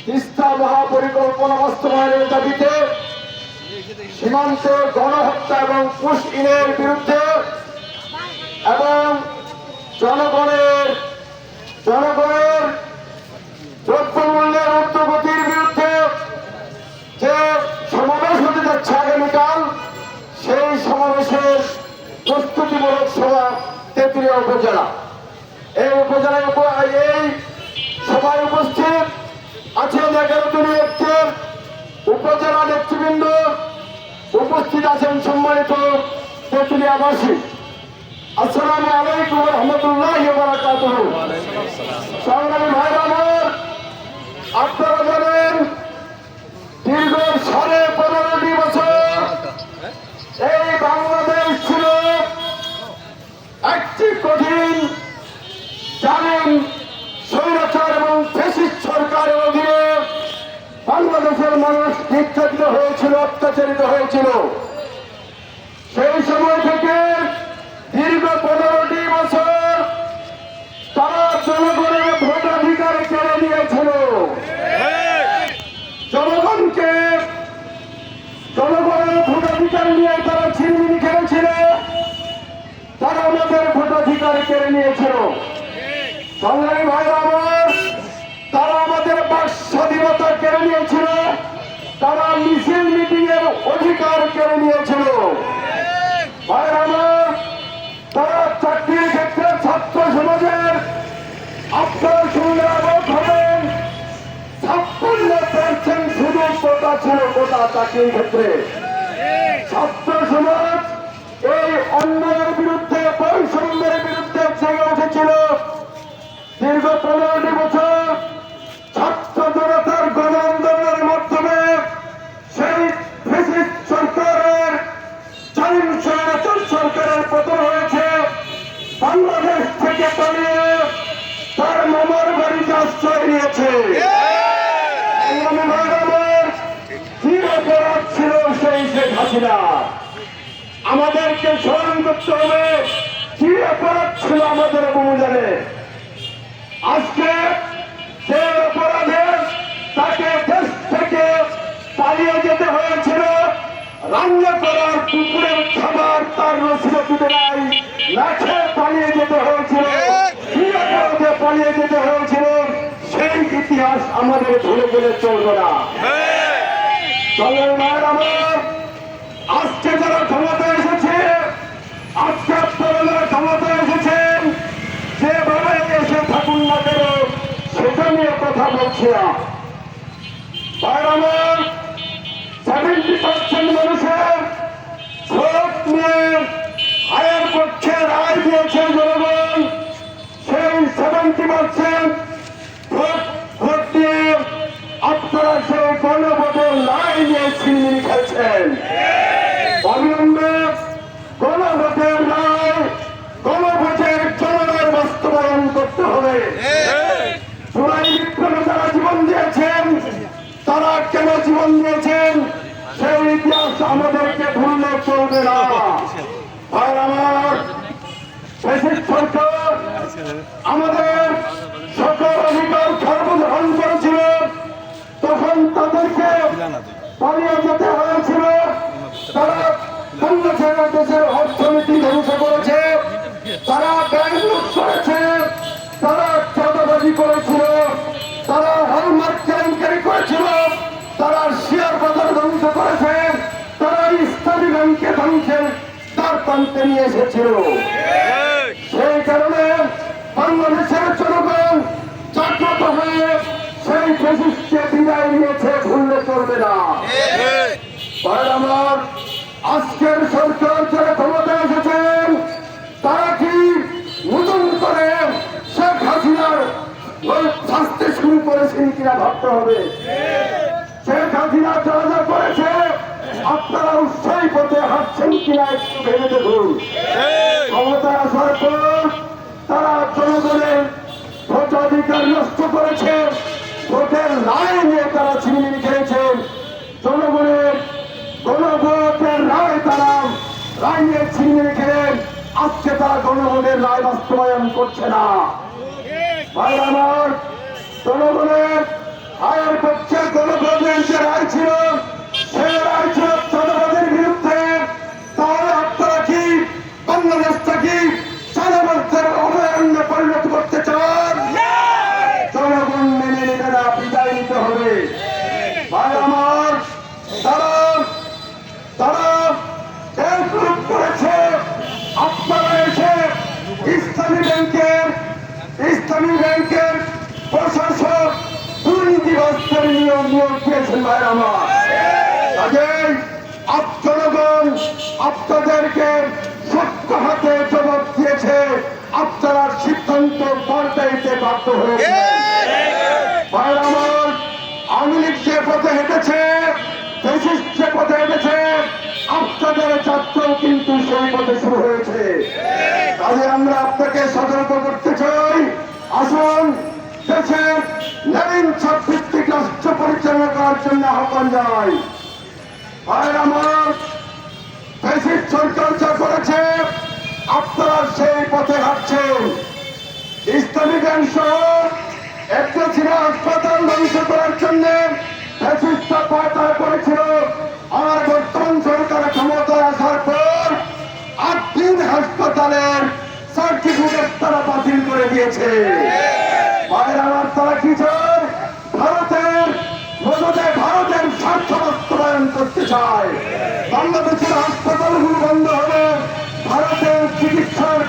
তিস্তা মহাপরিকল্পনা বাস্তবায়নের দাবিতে সীমান্তে গণহত্যা এবং পুশ-ইনের বিরুদ্ধে এবং জনগণের দ্রব্যমূল্যের ঊর্ধ্বগতির বিরুদ্ধে যে সমাবেশ হতে যাচ্ছে আগামীকাল, সেই সমাবেশের প্রস্তুতিমূলক সভা তেঁতুলিয়া উপজেলা। এই উপজেলায় এই সভায় উপস্থিত আছেন 11 দলীয় ঐক্যের উপজেলা নেতৃবৃন্দ, উপস্থিত আছেন সম্মানিত তেঁতুলিয়াবাসী। আসসালামু আলাইকুম ওয়া রাহমাতুল্লাহি ওয়া বারাকাতুহু। সংগ্রামী ভাইরা আমার, আপনারা জানেন দীর্ঘ 15.5 বছর এই বাংলাদেশ ছিল একটি কঠিন জালিম স্বৈরাচার এবং ফ্যাসিস্ট সরকারের অধীনে বাংলাদেশের মানুষ নির্যাতিত হয়েছিল, অত্যাচারিত হয়েছিল। সেই সময় থেকে দীর্ঘ 15টি বছর তারা জনগণের ভোটাধিকার কেড়ে নিয়েছিল। জনগণের ভোটাধিকার নিয়ে তারা ছিনিমিনি খেলেছিল, তারা আমাদের ভোটাধিকার কেড়ে নিয়েছিল। সংগ্রামী ভাইরা আমার, তারা আমাদের বাক স্বাধীনতা কেড়ে নিয়েছিল, তারা মিছিল মিটিং এর অধিকার কেড়ে নিয়েছিল। ভাইরা আমার, তারা চাকরির ক্ষেত্রে ছাত্র সমাজের, আপনারা শুনলে অবাক হবেন, 56% শুধু কোটা ছিল, কোটা চাকরির ক্ষেত্রে। ছাত্র সমাজ এই অন্যায়ের বিরুদ্ধে, বৈষম্যের বিরুদ্ধে জেগে উঠেছিল। দীর্ঘ 15টি বছর ছাত্র জনতার গণ আন্দোলনের মাধ্যমে সেই ফ্যাসিস্ট সরকারের, জালিম স্বৈরাচার সরকারের পতন হয়েছে। বাংলাদেশ থেকে পালিয়ে তার মামার বাড়িতে আশ্রয় নিয়েছে। কি অপরাধ ছিল সেই শেখ হাসিনা? আমাদেরকে স্মরণ করতে হবে কি অপরাধ ছিল আমাদের বহুজানে। আজকে সে অপরাধে তাকে দেশ থেকে পালিয়ে যেতে হয়েছিল। রান্না করার পুকুরের খাবার তার রসিদে নাই, না খেয়ে পালিয়ে যেতে হয়েছিল। কি অপরাধে পালিয়ে যেতে হয়েছিল সেই ইতিহাস আমাদের ভুলে গেলে চলবে না। আমার আজকে যারা ক্ষমতায় এসেছে, আজকে আপনারা যারা ক্ষমতায় এসেছেন, যেভাবে এসে থাকুন না কেন সেটা নিয়ে কথা বলছি না। আমার 70% মানুষের ভোট নিয়ে আয়ের পক্ষে রায় দিয়েছে জনগণ। সেই 70% ভোট দিয়ে আপনারা সেই গণভোটের রায় নিয়ে ছিনিয়ে খেলছেন। অবিলম্বে গণভোটের রায়, গণভোটের জনগণের বাস্তবায়ন করতে হবে। জুলাই বিপ্লবে যারা জীবন দিয়েছেন, তারা কেন জীবন দিয়েছেন সেই ইতিহাস আমাদেরকে ভুললে চলবে না। আর আমার ফ্যাসিস্ট সরকার আমাদের সকল অধিকার সর্বগ্রহণ করেছিল, তখন তাদেরকে পালিয়ে যেতে হয়েছিল। তারা বাংলাদেশের দেশের অর্থনীতি ধ্বংস করেছে, তারা ব্যাংক লুট করেছে, তারা চাঁদাবাজি করেছিল, তারা হলমার্ক কেলেঙ্কারি করেছিল, তারা শেয়ার বাজার ধ্বংস করেছে, তারা ইসলামী ব্যাংকে ধ্বংসের তার প্রান্তে নিয়ে এসেছিল। সেই কারণে বাংলাদেশের জনগণ জাগ্রত হয়ে সেই ফ্যাসিস্টকে বিদায় নিয়েছে, ভুললে চলবে না। আমার আজকের সরকার যারা ক্ষমতা এসেছেন, তারা কি নতুন করে শেখ হাসিনার শাস্তি শুরু করেছেন কিনা ভাবতে হবে। শেখ হাসিনা যা যা করেছে আপনারা উৎসাহী পথে হাঁটছেন কিনা একটু ভেবে দেখুন। ক্ষমতায় আসার পর তারা জনগণের ভোটাধিকার নষ্ট করেছে, ভোটের রায় নিয়ে তারা ছিনিমিনি খেয়েছেন। জনগণের গণভোটের রায় তারা রায় নিয়ে ছিনিমিনি খেলেন। আজকে তারা জনগণের রায় বাস্তবায়ন করছে না। ভাই আমার, জনগণের আয়ের ভাই আমার, তারা তারা গ্রুপ করেছে। আপনারা এসে ইসলামী ব্যাংকের প্রশাসক দুর্নীতিগ্রস্তের নিয়োগ দিয়েছেন। ভাই আমার, কাজেই জনগণ আপনাদেরকে সত্য হাতে জবাব দিয়েছে। আপনারা সিদ্ধান্ত পাল্টাইতে বাধ্য হয়েছে। ভাই আমার, আওয়ামী লীগ যে পথে হেঁটেছে, ফ্যাসিস্ট যে পথে হেঁটেছে, আপনাদের যাত্রাও কিন্তু সেই পথে শুরু হয়েছে। কাজে আমরা আপনাকে সতর্ক করতে চাই, আসুন দেশের নবীন ভিত্তিক রাষ্ট্র পরিচালনা করার জন্য আহ্বান জানাই। ভাই আমার, ফ্যাসিস্ট সরকার যা করেছে আপনারা সেই পথে হাঁটছেন। ইসলামী ব্যাংক সহ একটা ছিল হাসপাতাল ধ্বংস করার জন্য ফ্যাসিস্টরা পায়তারা করেছিল। আর বর্তমান সরকার ক্ষমতায় আসার পর 8 দিন হাসপাতালের সার্টিফিকেট তারা বাতিল করে দিয়েছে। ভাইয়ের আমার, তারা কি চায়? ভারতের স্বার্থ বাস্তবায়ন করতে চায়। বাংলাদেশের হাসপাতালগুলো বন্ধ হবে, ভারতের চিকিৎসার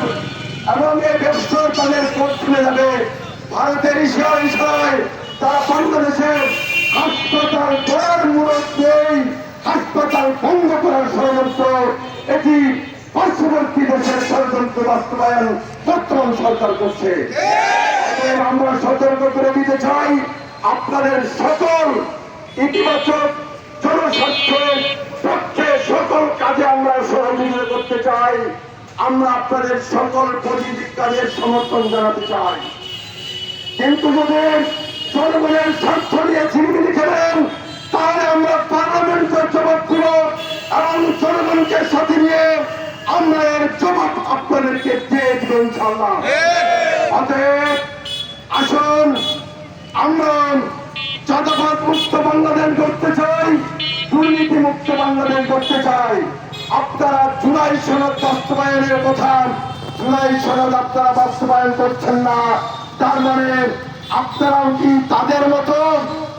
এবং এই ব্যবসার তাদের পথ খুলে যাবে। ভারতের ইশারায় তারা বাংলাদেশের হাসপাতাল করার মূলত নেই, হাসপাতাল বন্ধ করার ষড়যন্ত্র, এটি পার্শ্ববর্তী দেশের ষড়যন্ত্র বাস্তবায়ন বর্তমান সরকার করছে। আমরা সতর্ক করে দিতে চাই, আপনাদের সকল ইতিবাচক জনস্বার্থের পক্ষে সকল কাজে আমরা সহযোগিতা করতে চাই। আমরা আপনাদের সকল পজিটিভ কাজের সমর্থন জানাতে চাই। কিন্তু যদি জনগণের স্বার্থ নিয়ে ছিনিমিনি খেলেন, তাহলে আমরা পার্লামেন্টের জবাব দিব এবং জনগণকে সাথে নিয়ে আমরা এর জবাব আপনাদেরকে দিয়ে দিব ইনশাআল্লাহ। অতএব আসুন, আমরা চাঁদাবাদ মুক্ত বাংলাদেশ করতে চাই, দুর্নীতি মুক্ত বাংলাদেশ করতে চাই। আপনারা জুলাই সনদ বাস্তবায়নের কথা, জুলাই সনদ আপনারা বাস্তবায়ন করছেন না, তার মানে আপনারাও কি তাদের মতো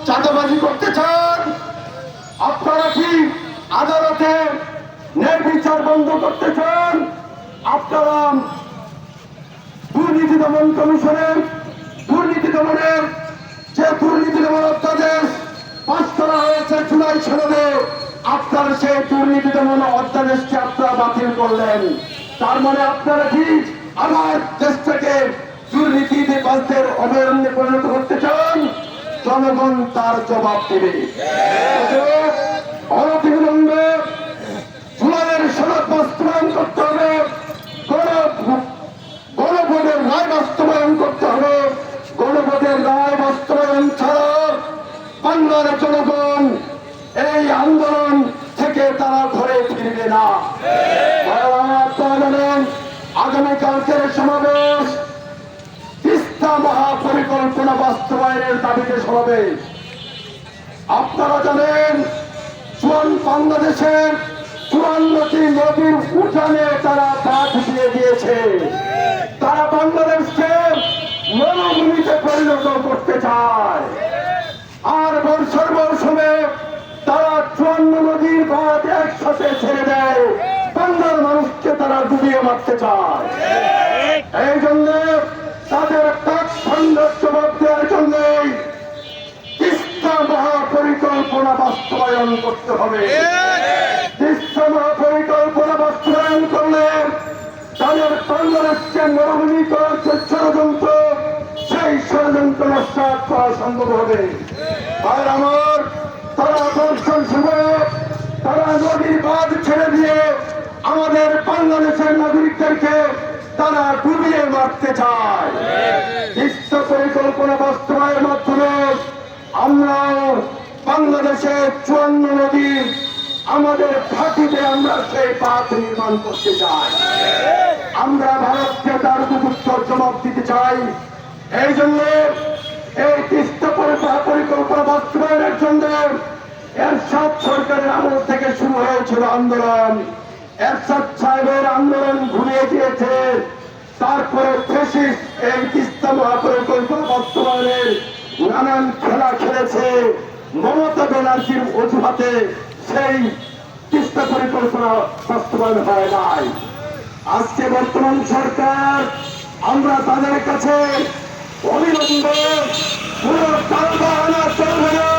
চাঁদাবাজি করতে চান? আপনারা কি আদালতে ন্যায়বিচার বন্ধ করতে চান? আপনারা দুর্নীতি দমন কমিশনের দুর্নীতি দমনের যে দুর্নীতি দমন অধ্যাদেশ পাশ করা হয়েছে জুলাই সনদে, আপনারা সেই দুর্নীতি দমন অধ্যাদেশকে আপনারা বাতিল করলেন। তার মানে আপনারা কি আমার দেশটাকে দুর্নীতিবাজদের অভয়ারণ্যে পরিণত করতে চান? জনগণ তার জবাব দেবে। অনতিবিলম্বে জুলাইয়ের সনদ বাস্তবায়ন করতে হবে, গণভোটের রায় বাস্তবায়ন করতে হবে। গণভোটের রায় বাস্তবায়ন ছাড়া বাংলার জনগণ এই আন্দোলন থেকে তারা ঘরে ফিরবে না। আগামীকালকের সমাবেশ তিস্তা মহাপরিকল্পনা বাস্তবায়নের দাবিতে সমাবেশ। আপনারা জানেন বাংলাদেশের 54টি নদীর উঠানে তারা বাঁধ দিয়ে দিয়েছে। তারা বাংলাদেশকে মরুভূমিতে পরিণত করতে চায়। আর বর্ষার মৌসুমে তারা 54 নদীর বাঁধ একসাথে ছেড়ে দেয়, বাংলার মানুষকে তারা ডুবিয়ে মারতে চায়। এই জন্য তাদের তাৎক্ষণ্যের জবাব দেওয়ার জন্য তিস্তা মহাপরিকল্পনা বাস্তবায়ন করতে হবে। তিস্তা মহাপরিকল্পনা বাস্তবায়ন করলে তাদের বাংলাদেশকে মরুভূমি করার যে ষড়যন্ত্র, সেই ষড়যন্ত্র নস্যাৎ করা সম্ভব হবে। আর আমার, তারা বর্ষণ সময়ে তারা নদীর বাঁধ ছেড়ে দিয়ে আমাদের বাংলাদেশের নাগরিকদেরকে তারা ডুবিয়ে মারতে চায়। তিস্তা পরিকল্পনা বাস্তবায়নের মাধ্যমে আমরা বাংলাদেশের 54 নদী আমাদের ঘাটিতে আমরা সেই বাঁধ নির্মাণ করতে চাই। আমরা ভারতকে তার উত্তর জবাব দিতে চাই। এই জন্য এই তিস্তা পরিকল্পনা বাস্তবায়নের জন্য এরশাদ সরকারের আমল থেকে শুরু হয়েছিল আন্দোলন। এরশাদ সাহেবের আন্দোলন ঘুরিয়ে দিয়েছে। তারপরে ফ্যাসিস্ট এই তিস্তা মহাপরিকল্পনা বাস্তবায়নের নানান খেলা খেলেছে। মমতা ব্যানার্জির অজুহাতে সেই তিস্তা পরিকল্পনা বাস্তবায়ন হয় নাই। আজকে বর্তমান সরকার, আমরা তাদের কাছে অবিলম্বে পুরো টালবাহানা চলবে না,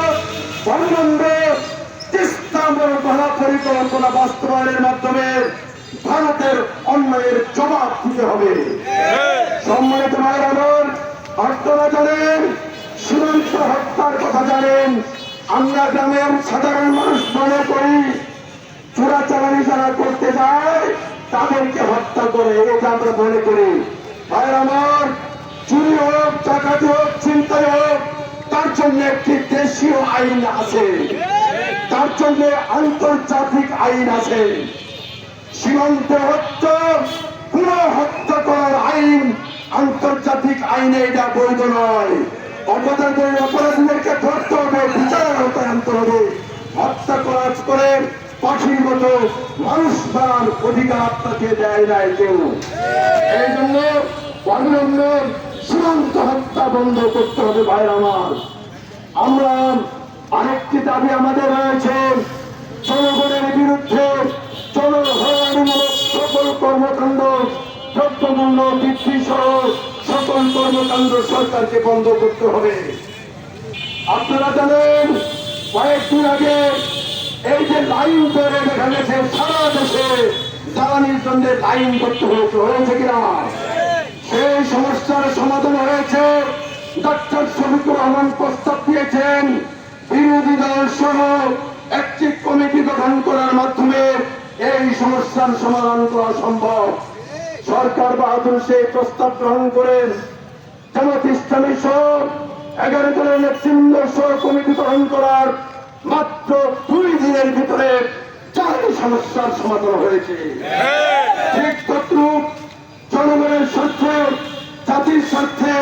অবিলম্বে তিস্তা মহা পরিকল্পনা বাস্তবায়নের মাধ্যমে ভারতের অন্যায়ের জবাব দিতে হবে। সম্মানিত ভাইরা বোন, আপনারা জানেন, সীমান্ত হত্যার কথা জানেন। আমরা গ্রামের সাধারণ মানুষ মনে করি চোরাচালানি যারা করতে যায় তাদেরকে হত্যা করে, এটা আমরা মনে করি। ভাইরা আমার, চুরি হোক, ডাকাতি হোক, ছিনতাই হোক, তার জন্য একটি দেশীয় আইন আছে, তার জন্য আন্তর্জাতিক আইন আছে। সীমান্তে হত্যা, কোন হত্যা করার আইন আন্তর্জাতিক আইনে এটা বৈধ নয়। অপরাধীদেরকে ধরতে হবে, বিচারের আওতায় আনতে হবে। হত্যা করে পাখির মতো মানুষ মারার অধিকার আপনাকে দেয় নাই কেউ। এই জন্য অবিলম্বে সীমান্ত হত্যা বন্ধ করতে হবে। ভাইরা আমার, আমরা আরেকটি দাবি আমাদের রয়েছে, জনগণের বিরুদ্ধে জনহয়রানিমূলক সকল কর্মকাণ্ড, দ্রব্যমূল্য বৃদ্ধি সহ সকল কর্মকাণ্ড সরকারকে বন্ধ করতে হবে। আপনারা জানেন, কয়েকদিন আগে এই যে লাইন করে দেখা গেছে সারা দেশে জ্বালানির জন্য লাইন করতে হয়েছে কিনা, সেই সমস্যার সমাধান হয়েছে। ডক্টর শফিকুর রহমান প্রস্তাব দিয়েছেন বিরোধী দল সহ একটি কমিটি গঠন করার মাধ্যমে এই সমস্যার সমাধান করা সম্ভব। সরকার বাহাদুর সেই প্রস্তাব গ্রহণ করেন। জামাত ইসলামী সহ 11 দলের নেতৃবৃন্দ সহ কমিটি গঠন করার মাত্র 2 দিনের ভিতরে 4 সমস্যার সমাধান হয়েছে। ঠিক তদ্রূপ জনগণের স্বার্থে, জাতির স্বার্থে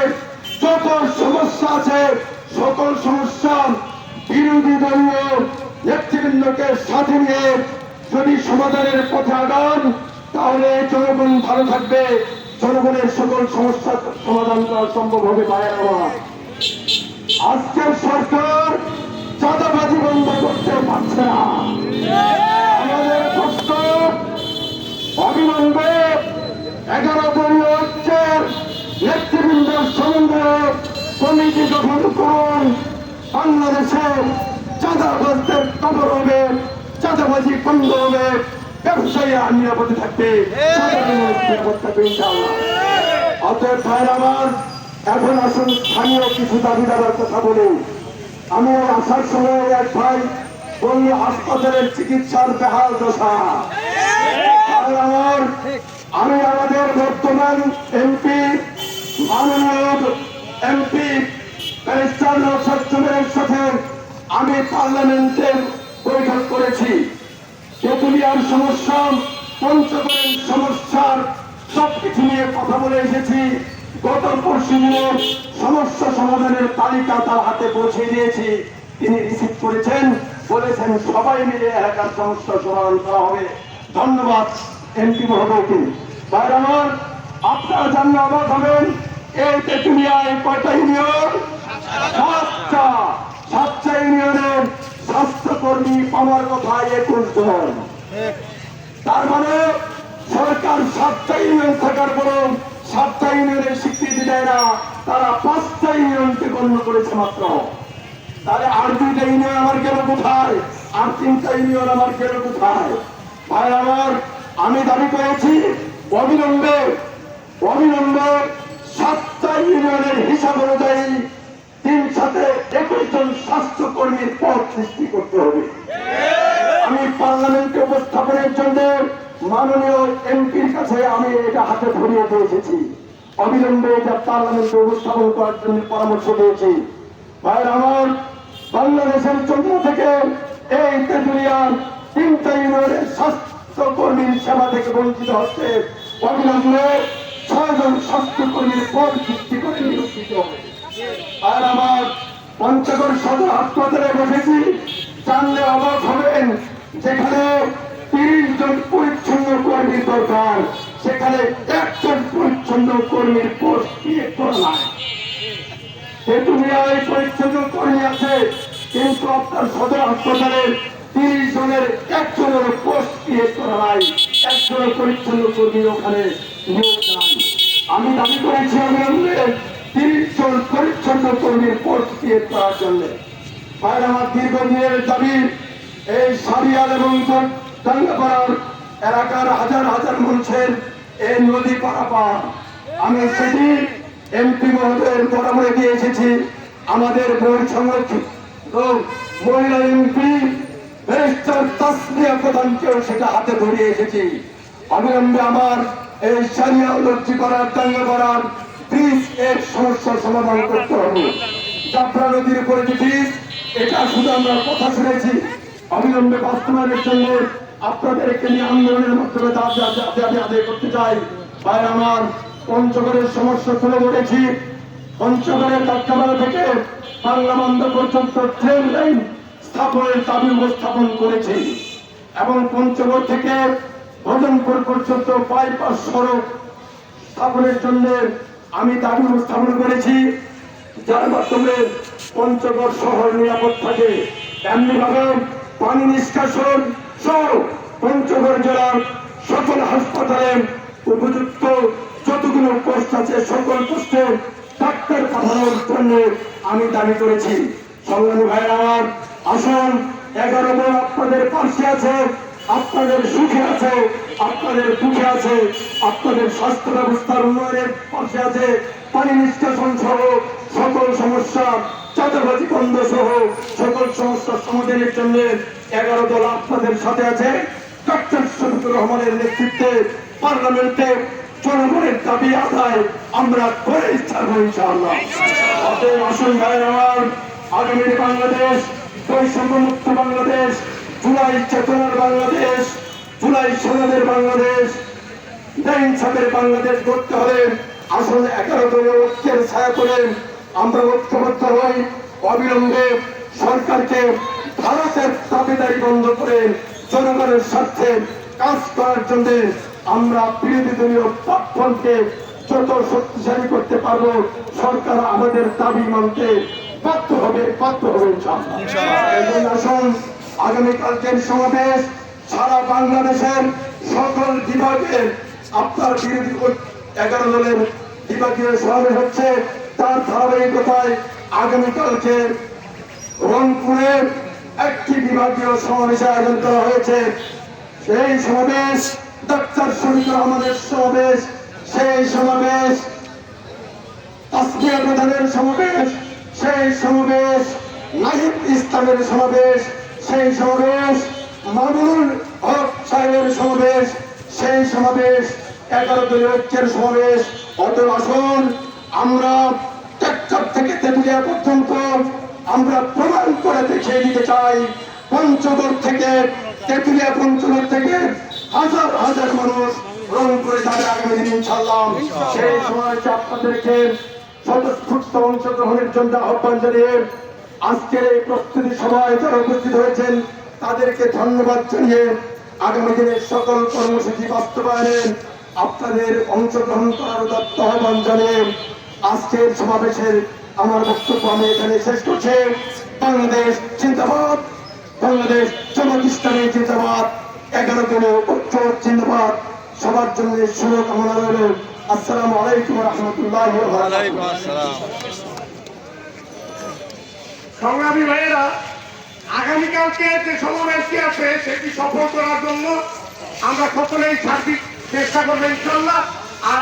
যত সমস্যা আছে সকল সমস্যা বিরোধী দলীয় নেতৃবৃন্দকে সাথে নিয়ে যদি সমাধানের পথে আগান, তাহলে জনগণ ভালো থাকবে, জনগণের সকল সমস্যার সমাধান করা সম্ভব হবে। ভাইয়েরা আমার, আজকের সরকার চাঁদাবাজি বন্ধ করতে পারছে না। আমাদের প্রশ্ন, অবিলম্বে 11 দলীয় ঐক্যের নেতৃবৃন্দের সমন্বয়ে কমিটি গঠন করুন। বাংলাদেশে চাঁদাবাজদের কবর হবে, চাঁদাবাজি বন্ধ হবে, ব্যবসায়ীরা নিরাপদে থাকবে, নিরাপদ থাকবে ইনশাআল্লাহ। অতএব ভাইরা আমার, এখন আসুন স্থানীয় কিছু দাবি দাবার কথা বলি। আমি আসার সময় এক ভাই বলল হাসপাতালের চিকিৎসার বেহাল দশা। আমি আমাদের বর্তমান এমপি, মাননীয় এমপি ব্যারিস্টার নওশাদ জুবেরের সাথে আমি পার্লামেন্টের বৈঠক করেছি। তেঁতুলিয়ার সমস্যা, পঞ্চগড়ের সমস্যার সবকিছু নিয়ে কথা বলে এসেছি। গত পরশু দিনে সমস্যা সমাধানের তালিকা তার হাতে পৌঁছে দিয়েছি। তিনি রিসিভ করেছেন, বলেছেন সবাই মিলে এলাকার সমস্যা সমাধান করা হবে। ধন্যবাদ এমপি মহোদয়কে। ভাইরা আমার, আপনারা জানলে অবাক হবেন, এই তেঁতুলিয়ায় কয়টা ইউনিয়ন? 7টা ইউনিয়নের স্বাস্থ্যকর্মী পাওয়ার কথা 21 জন। তার মানে সরকার 7টা ইউনিয়ন থাকার পরও 7টা ইউনিয়নের স্বীকৃতি দেয় না, তারা 5টা ইউনিয়নকে গণ্য করেছে মাত্র। তাহলে আর 2টা ইউনিয়ন আমার গেল কোথায়? আর 3টা ইউনিয়ন আমার গেল কোথায়? ভাই আমার, আমি দাবি করেছি অবিলম্বে 7টা ইউনিয়নের হিসাব অনুযায়ী 321 জন স্বাস্থ্যকর্মীর পদ সৃষ্টি করতে হবে। আমি পার্লামেন্টে উপস্থাপনের জন্য মাননীয় এমপির কাছে আমি এটা হাতে ধরিয়ে দিয়ে এসেছি। অবিলম্বে এটা পার্লামেন্টে উপস্থাপন করার জন্য পরামর্শ দিয়েছি। ভাইয়ের আমার, বাংলাদেশের জন্য থেকে এই তেঁতুলিয়ার 3টা ইউনিয়নের স্বাস্থ্যকর্মীর সেবা থেকে বঞ্চিত হচ্ছে। অবিলম্বে 6 জন স্বাস্থ্যকর্মীর পদ সৃষ্টি করে নিয়োগ দিতে হবে। আর আমার পঞ্চগড় সদর হাসপাতালে বসেছি, জানলে অবাক হবেন, যেখানে 30 জন পরিচ্ছন্ন কর্মীর দরকার, সেখানে 1 জন পরিচ্ছন্ন কর্মীর পোস্ট ক্রিয়েট করা নাই। তেঁতুলিয়ায় পরিচ্ছন্ন কর্মী আছে কিন্তু আপনার সদর হাসপাতালে 30 জনের একজনের পোস্ট ক্রিয়েট করা নাই, একজনের পরিচ্ছন্ন কর্মী ওখানে নিয়োগ নাই। আমি দাবি করেছি অবিলম্বে 30 জন পরিচ্ছন্ন কর্মীর পোস্ট ক্রিয়েট করার জন্য। ভাইয়ের আমার দীর্ঘদিনের দাবি এই সারিয়াল এবং টাঙ্গাপাড়ার এলাকার হাজার হাজার মানুষের এই নদী পারাপার। আমি সেটি এমপি মহোদয়ের বরাবরে দিয়ে এসেছি। আমাদের বই সংরক্ষিত মহিলা এমপি ব্যারিস্টার তাসমিয়া প্রধানকেও সেটা হাতে ধরিয়ে এসেছি। অবিলম্বে আমার এই সারিয়াল লক্ষ্মীপাড়ার টাঙ্গাপাড়ার ব্রিজ এর সমস্যার সমাধান করতে হবে। জাফরা নদীর উপরে যে ব্রিজ, এটা শুধু আমরা কথা শুনেছি, অবিলম্বে বাস্তবায়নের জন্য আপনাদেরকে নিয়ে আন্দোলনের মাধ্যমে দাবি আদায় করতে চাই। ভাই আমার পঞ্চগড়ের সমস্যা তুলে ধরেছি। পঞ্চগড়ের কাঁচামারা থেকে বাংলা বন্দর পর্যন্ত ট্রেন লাইন স্থাপনের দাবি উপস্থাপন করেছি এবং পঞ্চগড় থেকে ভজনপুর পর্যন্ত বাইপাস সড়ক স্থাপনের জন্য আমি দাবি উপস্থাপন করেছি, যার মাধ্যমে পঞ্চগড় শহর নিরাপদ থাকে। এমনিভাবে পানি নিষ্কাশন সহ পঞ্চগড় জেলার সকল হাসপাতালে উপযুক্ত যতগুলো পোস্ট আছে সকল পোস্টে ডাক্তার পাঠানোর জন্য আমি দাবি করেছি। সংগ্রামী ভাইয়ের আমার, আসুন 11 দল আপনাদের পাশে আছে, আপনাদের সুখে আছে, আপনাদের দুঃখে আছে, আপনাদের স্বাস্থ্য ব্যবস্থার উন্নয়নের পাশে আছে। পানি নিষ্কাশন সহ সকল সমস্যা, চাঁদাবাজি বন্ধ সহ সকল সমস্যার সমাধানের জন্য 11 দল আপনাদের সাথে আছে। ডক্টর শফিকুর রহমানের নেতৃত্বে পার্লামেন্টে জনগণের দাবি আদায় আমরা করে ছাড়বো ইনশাআল্লাহ। অতএব আসুন ভাইয়ের আমার, আগামী বাংলাদেশ বৈষম্যমুক্ত বাংলাদেশ, জুলাই চেতনার বাংলাদেশ, জুলাই সনদের বাংলাদেশ, ইনসাফের বাংলাদেশ গড়তে হলে আসুন 11 দলীয় ঐক্যের ছায়া করে আমরা ঐক্যবদ্ধ হই। অবিলম্বে সরকারকে ভারতের দাবিদারি বন্ধ করে জনগণের স্বার্থে কাজ করার জন্য আমরা বিরোধী দলীয় প্ল্যাটফর্মকে যত শক্তিশালী করতে পারবো, সরকার আমাদের দাবি মানতে বাধ্য হবে ইনশাআল্লাহ। আসুন আগামীকালকের সমাবেশ সারা বাংলাদেশের সকল বিভাগের আপনার বিরোধী 11 দলের বিভাগীয় সমাবেশ হচ্ছে। তার ধারাবাহিকতায় আগামীকালকে রংপুরে একটি বিভাগীয় সমাবেশের আয়োজন করা হয়েছে। সেই সমাবেশ ডক্টর শফিকুর রহমানের সমাবেশ, সেই সমাবেশ তাসমিয়া প্রধানের সমাবেশ, সেই সমাবেশ নাহিদ ইসলামের সমাবেশ, সেই সমাবেশ মামুনুল হক সাহেবের সমাবেশ, সেই সমাবেশ 11 দলীয় ঐক্যের সমাবেশ। অতএব আসুন আমরা টেকচাপ থেকে তেতুলিয়া পর্যন্ত আমরা প্রমাণ করে দেখিয়ে দিতে চাই, পঞ্চগড় থেকে তেতুলিয়া পঞ্চগড় থেকে হাজার হাজার মানুষ রংপুরে যাবে আগামী দিন ইনশাআল্লাহ। সেই সময় আপনাদেরকে স্বতঃস্ফূর্ত অংশগ্রহণের জন্য আহ্বান জানিয়ে আজকের এই প্রস্তুতি সভায় যারা উপস্থিত হয়েছেন তাদেরকে ধন্যবাদ জানিয়ে আগামী দিনের সকল কর্মসূচি বাস্তবায়নে আপনাদের অংশগ্রহণ করার উদাত্ত আহ্বান জানিয়ে আজকের সমাবেশের আমার বক্তব্য আমি এখানে শেষ করছি। বাংলাদেশ জিন্দাবাদ, বাংলাদেশ জামাত ইসলামী জিন্দাবাদ, 11 দলীয় ঐক্য জিন্দাবাদ। সবার জন্য শুভকামনা রইল। আসসালামু আলাইকুম ওয়া রাহমাতুল্লাহি ওয়া বারাকাতুহু। সংগ্রামী ভাইয়েরা, আগামীকালকে যে সমাবেশটি আছে সেটি সফল করার জন্য আমরা সকলেই সার্বিক চেষ্টা করবো ইনশাআল্লাহ।